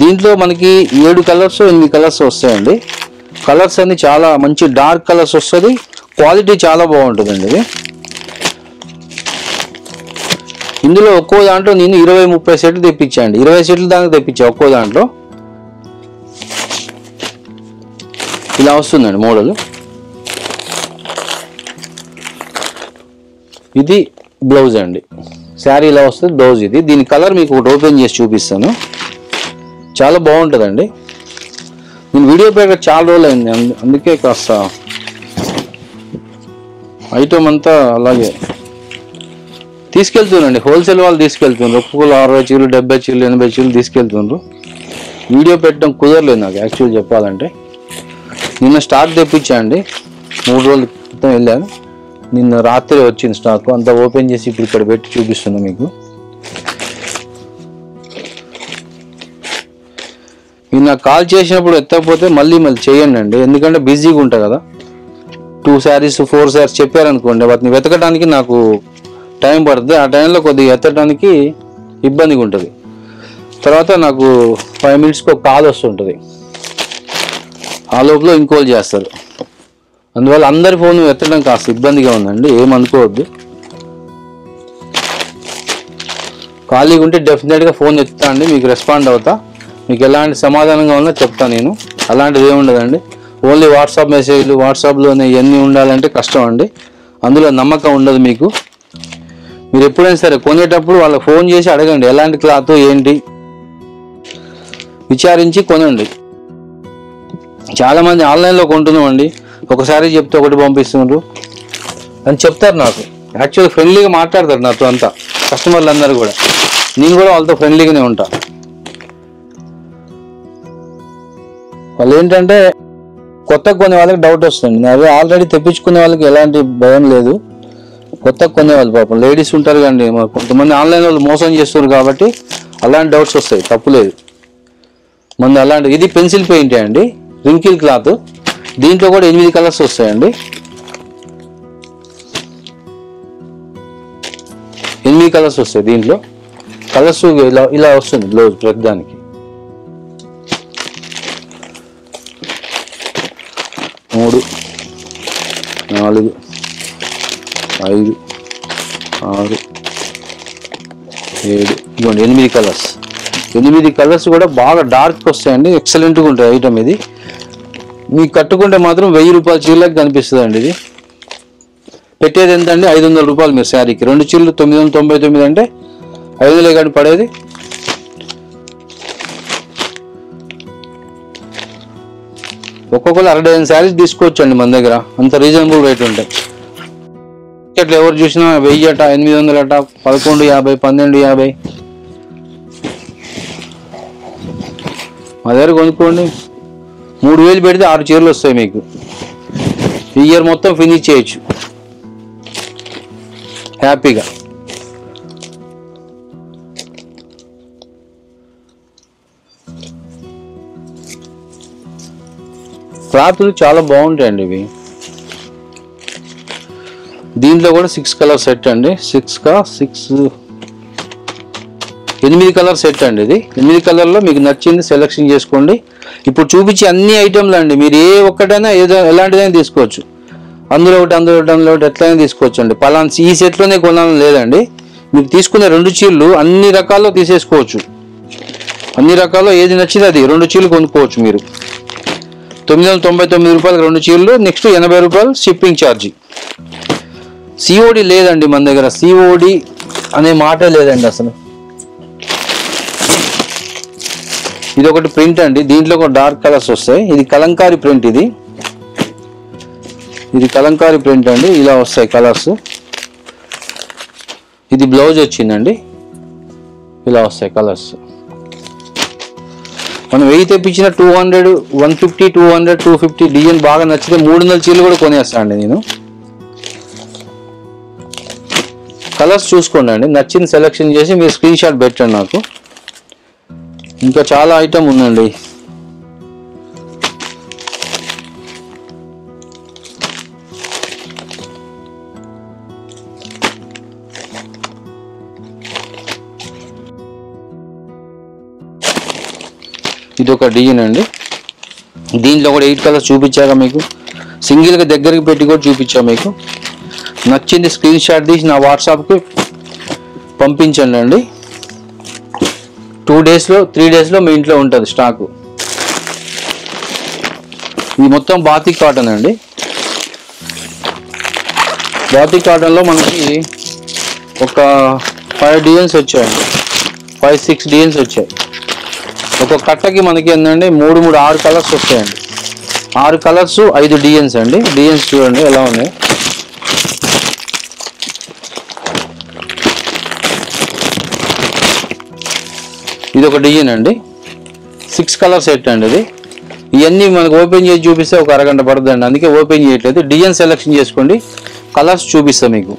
దీంట్లో మనకి 7 కలర్స్ 8 కలర్స్ వస్తాయండి. కలర్స్ అన్ని చాలా మంచి డార్క్ కలర్స్ వస్తుంది, క్వాలిటీ చాలా బాగుంటుందండి. ఇది ఇందులో ఒక్కో దాంట్లో నేను 20-30 సెట్లు తెప్పించాండి, 20 సెట్లు దాకా తెప్పించా ఒక్కో దాంట్లో. ఇలా వస్తుందండి మోడల్. ఇది బ్లౌజ్ అండి, శారీ ఇలా వస్తుంది బ్లౌజ్. ఇది దీని కలర్ మీకు ఒకటి ఓపెన్ చేసి చూపిస్తాను, చాలా బాగుంటుందండి. నేను వీడియో పెట్టక చాలా రోజులు అయింది, అందుకే కాస్త ఐటమ్ అంతా అలాగే తీసుకెళ్తున్నాండి. హోల్సేల్ వాళ్ళు తీసుకెళ్తున్నారు, ఒక్కొక్కరు 60 చీరలు 70 చీరలు 80 చీరలు తీసుకెళ్తున్నారు. వీడియో పెట్టడం కుదరలేదు నాకు యాక్చువల్ చెప్పాలంటే. నిన్న స్టాక్ తెప్పించా అండి, 3 రోజుల క్రితం వెళ్ళాను, నిన్న రాత్రి వచ్చింది స్టాక్. అంతా ఓపెన్ చేసి ఇప్పుడు ఇక్కడ పెట్టి చూపిస్తున్నా మీకు. మీరు నాకు కాల్ చేసినప్పుడు ఎత్తకపోతే మళ్ళీ చేయండి అండి, ఎందుకంటే బిజీగా ఉంటా కదా. 2 శారీస్ 4 శారీస్ చెప్పారనుకోండి, వాటిని వెతకడానికి నాకు టైం పడుతుంది. ఆ టైంలో కొద్దిగా ఎత్తడానికి ఇబ్బందిగా ఉంటుంది. తర్వాత నాకు 5 minutesకి ఒక కాల్ వస్తుంటుంది, ఆ లోపల ఇంకోల్ చేస్తారు. అందువల్ల అందరి ఫోన్ ఎత్తడం కాస్త ఇబ్బందిగా ఉందండి, ఏమనుకోవద్దు. ఖాళీగా ఉంటే డెఫినెట్గా ఫోన్ ఎత్తుతా అండి, మీకు రెస్పాండ్ అవుతా. మీకు ఎలాంటి సమాధానంగా ఉన్నా చెప్తాను నేను, అలాంటిది ఏముండదండి. ఓన్లీ వాట్సాప్ మెసేజ్లు, వాట్సాప్లోనే ఇవన్నీ ఉండాలంటే కష్టం అండి, అందులో నమ్మకం ఉండదు మీకు. మీరు ఎప్పుడైనా సరే కొనేటప్పుడు వాళ్ళకి ఫోన్ చేసి అడగండి ఎలాంటి క్లాత్ ఏంటి, విచారించి కొనండి. చాలామంది ఆన్లైన్లో కొంటున్నామండి, ఒకసారి చెప్తే ఒకటి పంపిస్తున్నారు అని చెప్తారు నాకు. యాక్చువల్గా ఫ్రెండ్లీగా మాట్లాడతారు నాతో అంతా, కస్టమర్లు అందరూ కూడా. నేను కూడా వాళ్ళతో ఫ్రెండ్లీగానే ఉంటా. వాళ్ళు ఏంటంటే కొత్తగా కొనే వాళ్ళకి డౌట్ వస్తుంది. అవి ఆల్రెడీ తెప్పించుకునే వాళ్ళకి ఎలాంటి భయం లేదు. కొత్తగా కొనే వాళ్ళు పాపం లేడీస్ ఉంటారు కండి, కొంతమంది ఆన్లైన్ వాళ్ళు మోసం చేస్తారు కాబట్టి అలాంటి డౌట్స్ వస్తాయి, తప్పులేదు. మన అలాంటి ఇది పెన్సిల్ పెయింట్ అండి, రింకిల్ క్లాత్. దీంట్లో కూడా 8 కలర్స్ వస్తాయండి. 8 కలర్స్ వస్తాయి దీంట్లో. కలర్స్ ఇలా వస్తుంది బ్లౌజ్ ప్రతిదానికి. 3, 4, 5, 6, 7 ఇవ్వండి 8 కలర్స్. 8 కలర్స్ కూడా బాగా డార్క్ వస్తాయండి. ఎక్సలెంట్గా ఉంటుంది ఐటమ్ ఇది. మీకు కట్టుకుంటే మాత్రం 1000 రూపాయల చీరలకు కనిపిస్తుంది అండి. ఇది పెట్టేది ఎంత అండి? 500 రూపాయలు మీరు శారీకి. 2 చీరలు 999 అంటే 500 కానీ పడేది. ఒక్కొక్కరు 60 శారీస్ తీసుకోవచ్చు అండి మన దగ్గర, అంత రీజనబుల్ రేట్ ఉంటాయి. ఇట్లా ఎవరు చూసినా 1000 అట, 800 అట, 1150, 1250. మా దగ్గర కొనుక్కోండి. 3000 పెడితే 6 చీరలు వస్తాయి మీకు. ఈ ఇయర్ మొత్తం ఫినిష్ చేయొచ్చు హ్యాపీగా. క్లాత్లు చాలా బాగుంటాయండి ఇవి. దీంట్లో కూడా 6 కలర్ సెట్ అండి. 8 కలర్ సెట్ అండి. ఇది 8 కలర్లో మీకు నచ్చింది సెలెక్షన్ చేసుకోండి. ఇప్పుడు చూపించే అన్ని ఐటమ్లు అండి, మీరు ఏ ఒక్కటైనా ఎలాంటిదైనా తీసుకోవచ్చు. అందులో ఒకటి ఎట్లయినా తీసుకోవచ్చు అండి. పలానా ఈ సెట్లోనే కొనాలని లేదండి. మీరు తీసుకునే 2 చీరలు అన్ని రకాల్లో తీసేసుకోవచ్చు. అన్ని రకాల్లో ఏది నచ్చింది అది 2 చీరలు కొనుక్కోవచ్చు మీరు. 999 రూపాయలకు 2 చీరలు. నెక్స్ట్ 80 రూపాయలు షిప్పింగ్ ఛార్జీ. సిఓడి లేదండి మన దగ్గర. సిఓడి అనే మాటే లేదండి అసలు. ఇది ఒకటి ప్రింట్ అండి. దీంట్లో ఒక డార్క్ కలర్స్ వస్తాయి. ఇది కలంకారీ ప్రింట్. ఇది కలంకారీ ప్రింట్ అండి. ఇలా వస్తాయి కలర్స్. ఇది బ్లౌజ్ వచ్చిందండి. ఇలా వస్తాయి కలర్స్. మనం 1000 తెప్పించిన 200, 150, 200, 250 డిజైన్ బాగా నచ్చితే 300 చీరలు కూడా కొనేస్తాను అండి నేను. కలర్స్ చూసుకోండి అండి, నచ్చింది సెలెక్షన్ చేసి మీరు స్క్రీన్ షాట్ పెట్టండి నాకు. ఇంకా చాలా ఐటమ్ ఉందండి. ఇది ఒక డిజైన్ అండి. దీంట్లో కూడా 8 కలర్స్ చూపించాక మీకు సింగిల్గా దగ్గరికి పెట్టి కూడా చూపించా మీకు. నచ్చింది స్క్రీన్ షాట్ తీసి నా వాట్సాప్కి పంపించండి అండి. 2 డేస్లో 3 డేస్లో మీ ఇంట్లో ఉంటుంది స్టాకు. ఇది మొత్తం బాతిక్ కాటన్ అండి. బాతిక్ కాటన్లో మనకి ఒక 5 డిజైన్స్ వచ్చాయండి. 5-6 డిజైన్స్ వచ్చాయి. ఒక కట్టకి మనకి ఏంటంటే 6 కలర్స్ వస్తాయండి. 6 కలర్స్ 5 డిజైన్స్ అండి. డిజైన్స్ చూడండి ఎలా ఉన్నాయి. ఇది ఒక డిజైన్ అండి. 6 కలర్ సెట్ అండి ఇది. ఇవన్నీ మనకు ఓపెన్ చేసి చూపిస్తే ఒక అరగంట పడుతుందండి, అందుకే ఓపెన్ చేయట్లేదు. డిజైన్ సెలెక్షన్ చేసుకోండి, కలర్స్ చూపిస్తా మీకు.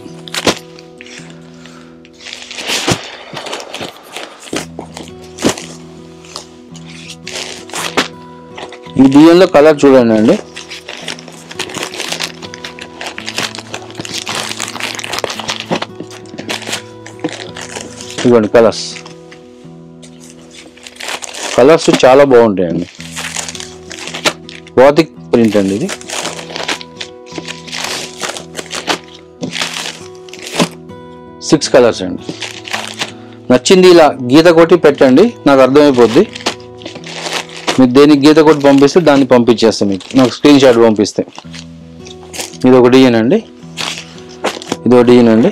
ఈ డిజైన్లో కలర్ చూడండి అండి. ఇవ్వండి కలర్స్. కలర్స్ చాలా బాగుంటాయండి. బాతిక్ ప్రింట్ అండి ఇది. సిక్స్ కలర్స్ అండి. నచ్చింది ఇలా గీత కొట్టి పెట్టండి, నాకు అర్థమైపోద్ది. మీరు దేనికి గీత కొట్టి పంపిస్తే దాన్ని పంపించేస్తాం మీకు, నాకు స్క్రీన్ షాట్ పంపిస్తే. ఇది ఒక డిజైన్ అండి, ఇది ఒక డిజైన్ అండి.